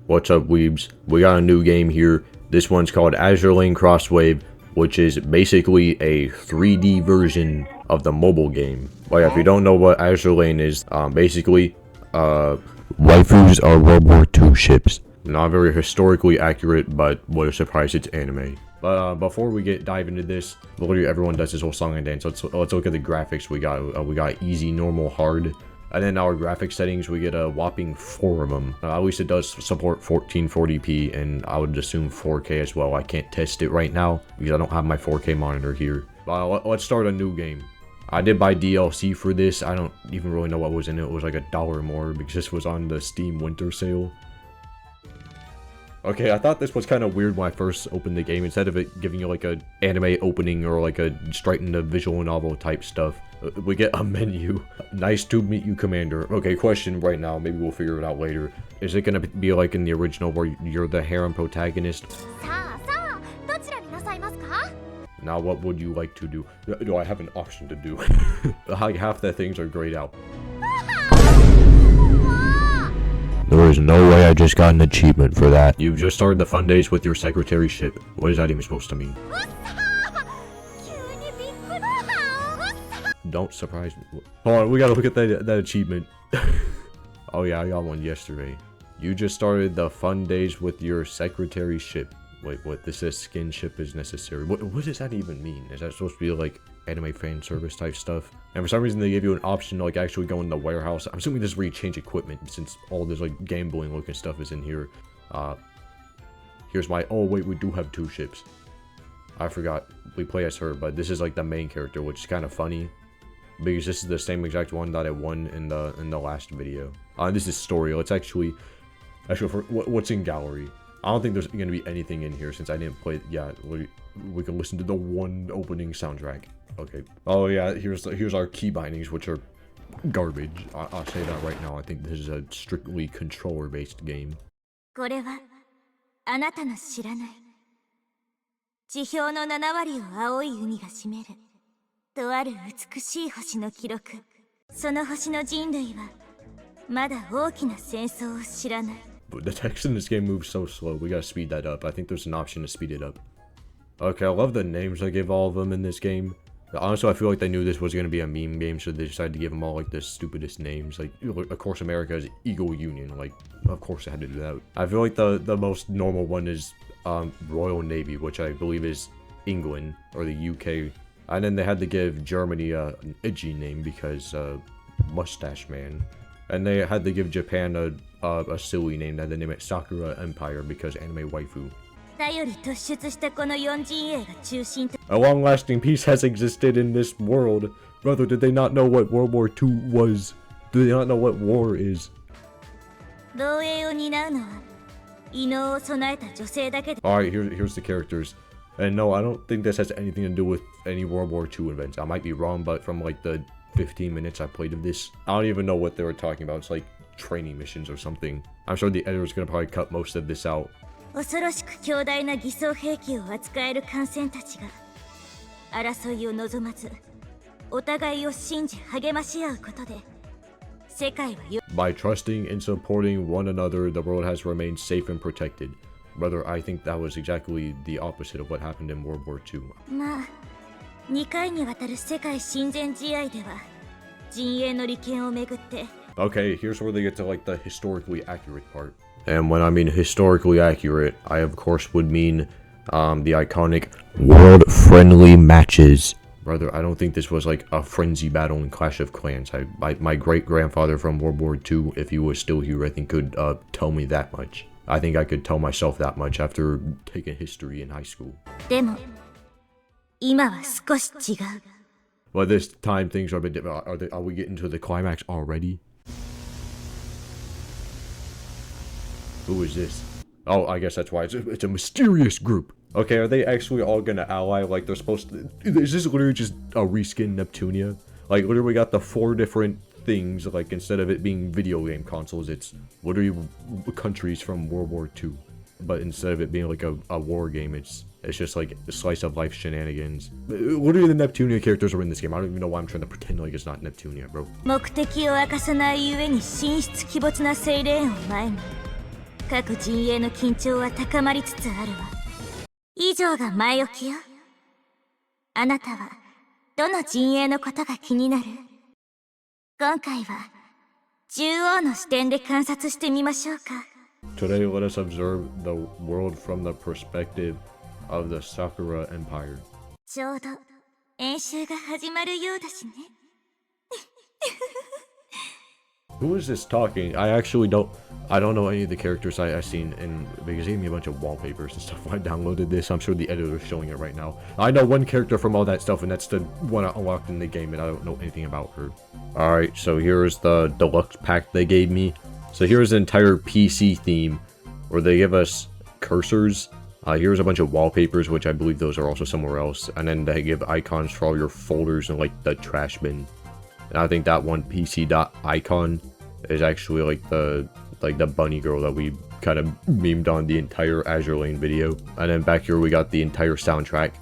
What's up, weebs? We got a new game here. This one's called Azur Lane Crosswave, which is basically a 3D version of the mobile game. But if you don't know what Azur Lane is, basically, waifus are World War II ships. Not very historically accurate, but what a surprise, it's anime. But before we dive into this, literally everyone does this whole song and dance. Let's look at the graphics we got. We got easy, normal, hard. And then our graphic settings, we get a whopping 4 of them. At least it does support 1440p, and I would assume 4K as well. I can't test it right now because I don't have my 4K monitor here. But let's start a new game. I did buy DLC for this. I don't even really know what was in it. It was like $1 more because this was on the Steam winter sale. Okay, I thought this was kind of weird when I first opened the game. Instead of it giving you like a anime opening or like a straight into visual novel type stuff, we get a menu. Nice to meet you, Commander. Okay, question right now. Maybe we'll figure it out later. Is it gonna be like in the original where you're the harem protagonist? Now, what would you like to do? Do I have an option to do? Like half the things are grayed out. There is no way I just got an achievement for that. You've just started the fun days with your secretary ship. What is that even supposed to mean? Don't surprise me. Hold on, we gotta look at that achievement. Oh yeah, I got one yesterday. You just started the fun days with your secretary ship. Wait, what? This says skin ship is necessary. What does that even mean? Is that supposed to be like anime fan service type stuff? And for some reason they gave you an option to like actually go in the warehouse. I'm assuming this is where you change equipment since all this like gambling looking stuff is in here. Here's my, oh wait, we do have 2 ships. I forgot we play as her, but this is like the main character, which is kind of funny because this is the same exact one that I won in the last video. This is story. Let's actually for what's in gallery. I don't think there's gonna be anything in here since I didn't play. Yeah, we can listen to the one opening soundtrack. Okay. Oh yeah, here's our key bindings, which are garbage. I'll say that right now. I think this is a strictly controller-based game. But the text in this game moves so slow. We gotta speed that up. I think there's an option to speed it up. Okay, I love the names they give all of them in this game. Honestly, I feel like they knew this was gonna be a meme game, so they decided to give them all like the stupidest names. Like, of course, America is Eagle Union. Like, of course, I had to do that. I feel like the most normal one is Royal Navy, which I believe is England or the UK. And then they had to give Germany an edgy name because Mustache Man. And they had to give Japan a silly name. They had to name it Sakura Empire because anime waifu. A long-lasting peace has existed in this world. Brother, did they not know what World War II was? Do they not know what war is? Alright, here's the characters. And no, I don't think this has anything to do with any World War II events. I might be wrong, but from like the 15 minutes I played of this, I don't even know what they were talking about. It's like training missions or something. I'm sure the editor's gonna probably cut most of this out. By trusting and supporting one another, the world has remained safe and protected. Brother, I think that was exactly the opposite of what happened in World War II. Okay, here's where they get to like the historically accurate part. And when I mean historically accurate, I of course would mean the iconic world-friendly matches. Brother, I don't think this was like a frenzy battle in Clash of Clans. My great-grandfather from World War II, if he was still here, I think could tell me that much. I think I could tell myself that much after taking history in high school. But this time things are a bit different. Are we getting to the climax already? Who is this? Oh, I guess that's why it's a mysterious group. Okay, are they actually all gonna ally like they're supposed to? Is this literally just a reskin Neptunia? Like, literally got the 4 different things, like instead of it being video game consoles, it's literally countries from World War II. But instead of it being like a war game, it's just like a slice of life shenanigans. Literally the Neptunia characters are in this game. I don't even know why I'm trying to pretend like it's not Neptunia, bro. 各陣営の緊張は高まりつつあるわ。以上が前置きよ。あなたはどの陣営のことが気になる？今回は獣王の視点で観察してみましょうか。 Today, let us observe the world from the perspective of the Sakura Empire. ちょうど演習が始まるようだしね。Who is this talking? I don't know any of the characters I've seen, and because they gave me a bunch of wallpapers and stuff when I downloaded this. I'm sure the editor's showing it right now. I know one character from all that stuff, and that's the one I unlocked in the game, and I don't know anything about her. Alright, so here's the deluxe pack they gave me. So here's the entire PC theme, where they give us cursors. Here's a bunch of wallpapers, which I believe those are also somewhere else, and then they give icons for all your folders and like the trash bin. And I think that one PC dot icon is actually like the bunny girl that we kind of memed on the entire Azur Lane video. And then back here we got the entire soundtrack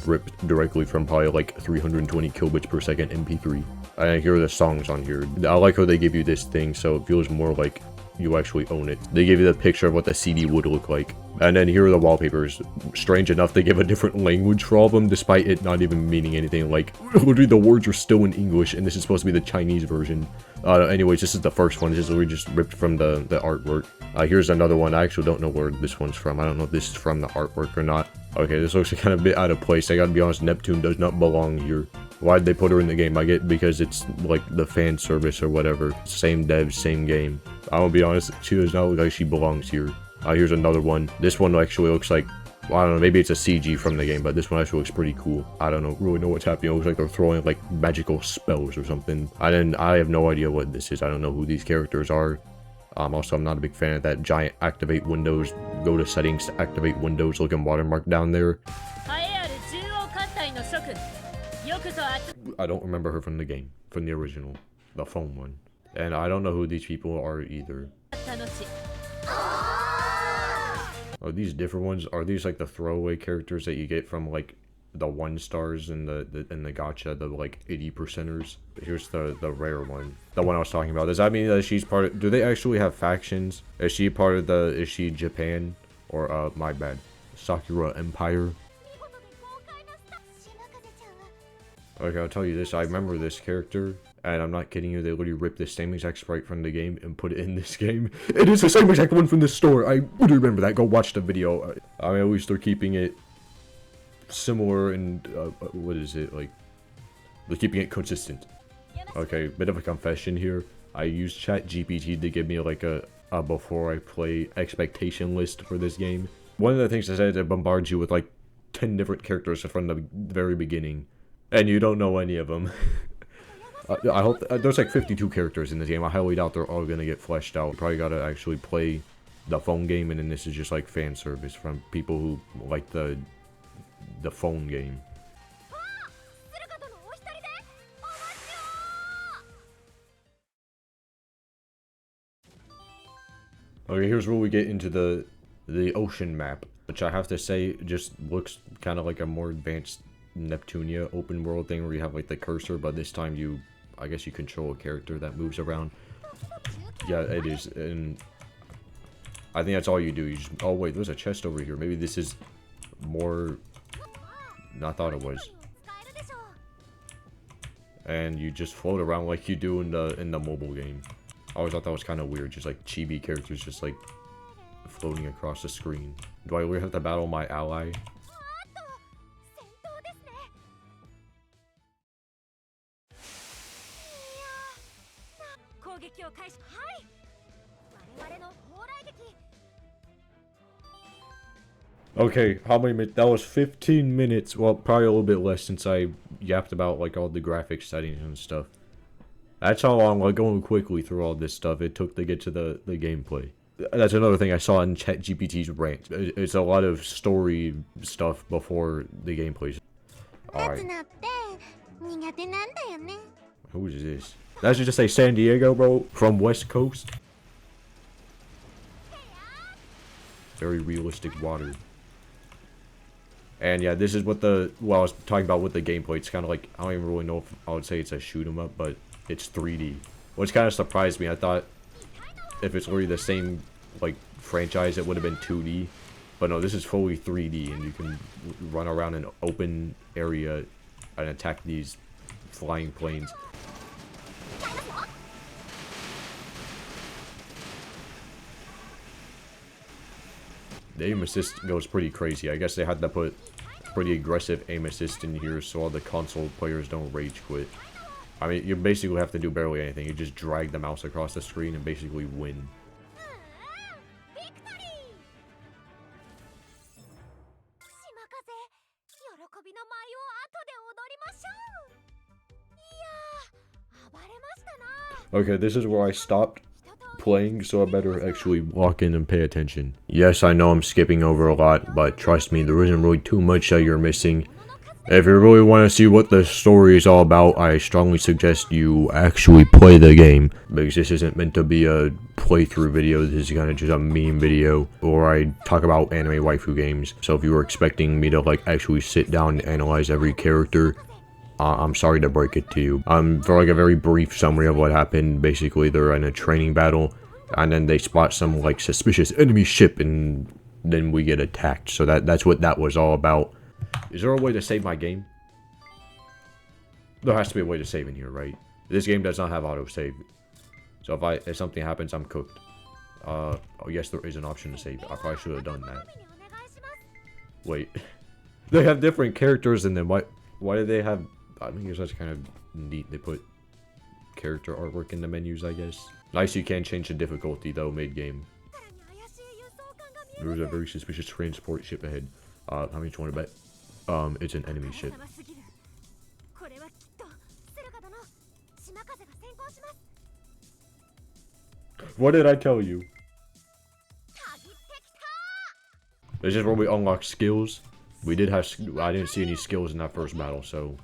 ripped directly from probably like 320 kilobits per second MP3. And here are the songs on here. I like how they give you this thing so it feels more like you actually own it. They give you the picture of what the CD would look like. And then here are the wallpapers. Strange enough, they give a different language for all of them, despite it not even meaning anything. Like, literally the words are still in English, and this is supposed to be the Chinese version. Anyways, this is the first one. This is literally just ripped from the artwork. Here's another one. I actually don't know where this one's from. I don't know if this is from the artwork or not. Okay, this looks kind of a bit out of place. I gotta be honest, Neptune does not belong here. Why'd they put her in the game? I get because it's like the fan service or whatever. Same devs, same game. I'm gonna be honest, she does not look like she belongs here. Here's another one. This one actually looks like, well, I don't know, maybe it's a CG from the game, but this one actually looks pretty cool. I don't really know what's happening. It looks like they're throwing like magical spells or something. I have no idea what this is. I don't know who these characters are. Also, I'm not a big fan of that giant activate windows, go to settings to activate windows looking watermark down there. I don't remember her from the game, from the original, the phone one. And I don't know who these people are either. Are these different ones? Are these like the throwaway characters that you get from like the 1 stars in the gacha, the like 80%ers? Here's the rare one, the one I was talking about. Does that mean that she's part of, do they actually have factions? Is she part of the, is she Japan or my bad, Sakura Empire? Okay, I'll tell you this, I remember this character, and I'm not kidding you, they literally ripped the same exact sprite from the game and put it in this game. It is the same exact one from the store, I literally remember that, go watch the video. I mean, at least they're keeping it similar and, what is it, like, they're keeping it consistent. Okay, bit of a confession here, I used ChatGPT to give me like a before I play expectation list for this game. One of the things I said is it bombards you with like 10 different characters from the very beginning. And you don't know any of them. I hope there's like 52 characters in this game. I highly doubt they're all gonna get fleshed out. Probably gotta actually play the phone game, and then this is just like fan service from people who like the phone game. Okay, here's where we get into the ocean map, which I have to say just looks kind of like a more advanced Neptunia open world thing where you have like the cursor, but this time I guess you control a character that moves around. Yeah, it is, and I think that's all you do. You just, oh wait, there's a chest over here. Maybe this is more than I thought it was. And you just float around like you do in the mobile game. I always thought that was kind of weird, just like chibi characters just like floating across the screen. Do I really have to battle my ally? Okay, how many minutes? That was 15 minutes. Well, probably a little bit less since I yapped about like all the graphics settings and stuff. That's how long, like going quickly through all this stuff, it took to get to the gameplay. That's another thing I saw in ChatGPT's rant. It's a lot of story stuff before the gameplay. Alright. Who is this? That should just say San Diego, bro. From West Coast. Very realistic water. And yeah, this is what I was talking about with the gameplay. It's kind of like, I don't even really know if I would say it's a shoot 'em up, but it's 3D. Which kind of surprised me. I thought if it's literally the same, like, franchise, it would have been 2D. But no, this is fully 3D, and you can run around an open area and attack these flying planes. The aim assist goes pretty crazy. I guess they had to put pretty aggressive aim assist in here so all the console players don't rage quit. I mean, you basically have to do barely anything. You just drag the mouse across the screen and basically win. Okay, this is where I stopped playing, so I better actually walk in and pay attention. Yes, I know I'm skipping over a lot, but trust me, there isn't really too much that you're missing. If you really want to see what the story is all about, I strongly suggest you actually play the game, because this isn't meant to be a playthrough video. This is kind of just a meme video, or I talk about anime waifu games. So if you were expecting me to like actually sit down and analyze every character, I'm sorry to break it to you. For like a very brief summary of what happened, basically they're in a training battle, and then they spot some like suspicious enemy ship, and then we get attacked. So that's what that was all about. Is there a way to save my game? There has to be a way to save in here, right? This game does not have autosave. So if something happens, I'm cooked. Oh yes, there is an option to save. I probably should have done that. Wait. They have different characters in them. Why do they have... I think it's just kind of neat. They put character artwork in the menus, I guess. Nice, you can change the difficulty though mid-game. There is a very suspicious transport ship ahead. How many do you want to bet? It's an enemy ship. What did I tell you? This is where we unlock skills. We did have... I didn't see any skills in that first battle, so...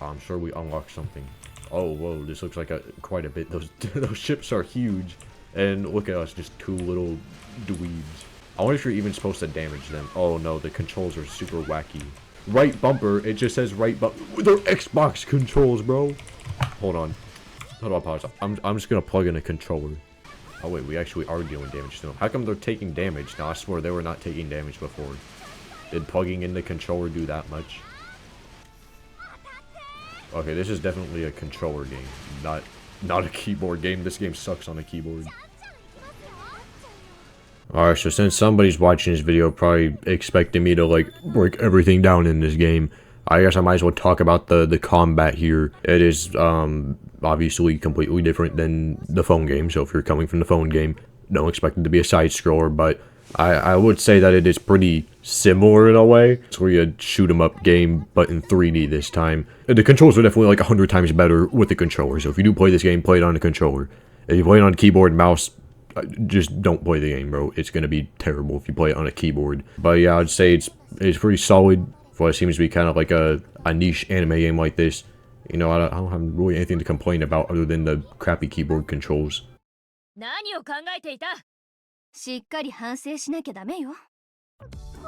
I'm sure we unlocked something. Oh, whoa, this looks like quite a bit. Those ships are huge. And look at us, just two little dweebs. I wonder if you're even supposed to damage them. Oh no, the controls are super wacky. Right bumper, it just says right bumper. They're Xbox controls, bro. Hold on. How do I pause? I'm just gonna plug in a controller. Oh wait, we actually are dealing damage to them. How come they're taking damage? Now I swear they were not taking damage before. Did plugging in the controller do that much? Okay, this is definitely a controller game, not a keyboard game. This game sucks on a keyboard. Alright, so since somebody's watching this video probably expecting me to like break everything down in this game, I guess I might as well talk about the combat here. It is obviously completely different than the phone game, so if you're coming from the phone game, don't expect it to be a side scroller, but I would say that it is pretty similar in a way. It's where you shoot 'em up game, but in 3D this time. The controls are definitely like 100 times better with the controller, so if you do play this game, play it on a controller. If you play it on keyboard and mouse, just don't play the game, bro. It's gonna be terrible if you play it on a keyboard. But yeah, I'd say it's pretty solid for what seems to be kind of like a niche anime game like this. You know, I don't have really anything to complain about other than the crappy keyboard controls. 何を考えていた？しっかり反省しなきゃダメよ。ご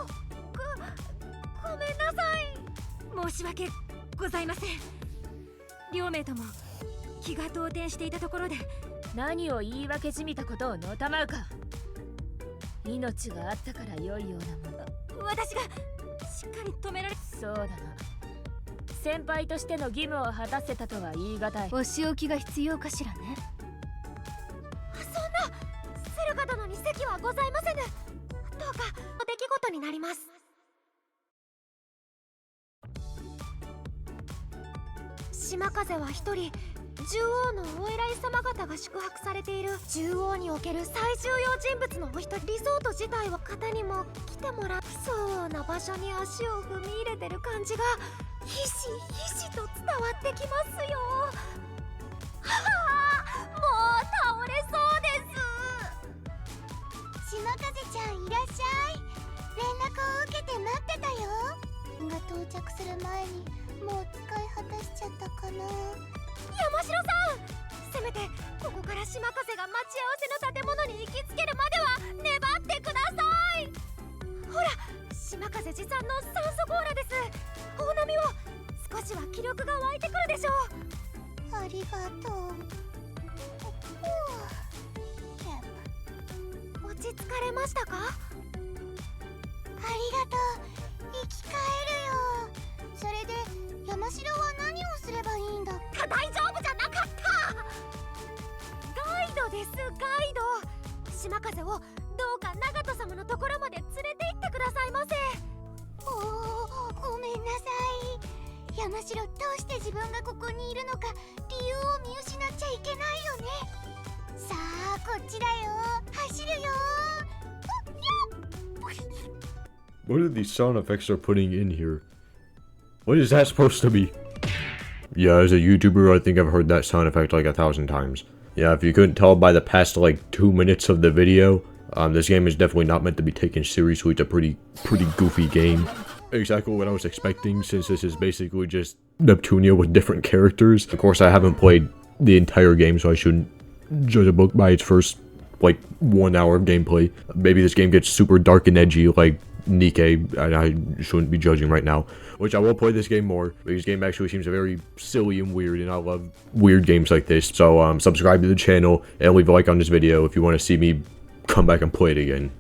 めんなさい。申し訳ございません。両名とも気が動転していたところで何を言い訳じみたことをのたまうか。命があったから良いようなもの。私がしっかり止められ。そうだな。先輩としての義務を果たせたとは言い難い。お仕置きが必要かしらね。そんなセルガ殿に席はございませぬ。どうか出来事になります。島風は一人獣王のお偉い様方が宿泊されている獣王における最重要人物のお一人。リゾート自体は方にも来てもらうそうな場所に足を踏み入れてる感じがひしひしと伝わってきますよ。はあ、もう倒れそうです。島風ちゃんいらっしゃい。連絡を受けて待ってたよ。が到着する前にもう使い果たしちゃったかな。山城さん、せめてここから島風が待ち合わせの建物に行きつけるまでは粘ってください。ほら、島風持参の酸素コーラです。お飲みを。少しは気力が湧いてくるでしょう。ありがとう。ち着かれましたか？ありがとう。生き返るよ。それで山城は何をすればいいんだっけ？大丈夫じゃなかった。ガイドです、ガイド。島風をどうか長門様のところまで連れて行ってくださいませ。おお、ごめんなさい。山城、どうして自分がここにいるのか理由を見失っちゃいけないよね。さあ、こっちだよ。走るよ。What are these sound effects they're putting in here? What is that supposed to be? Yeah, as a YouTuber, I think I've heard that sound effect like 1,000 times. Yeah, if you couldn't tell by the past like 2 minutes of the video, this game is definitely not meant to be taken seriously. It's a pretty goofy game. Exactly what I was expecting, since this is basically just Neptunia with different characters. Of course, I haven't played the entire game, so I shouldn't judge a book by its first like 1 hour of gameplay. Maybe this game gets super dark and edgy like Nikkei, and I shouldn't be judging right now. Which I will play this game more. This game actually seems very silly and weird, and I love weird games like this. So subscribe to the channel and leave a like on this video if you want to see me come back and play it again.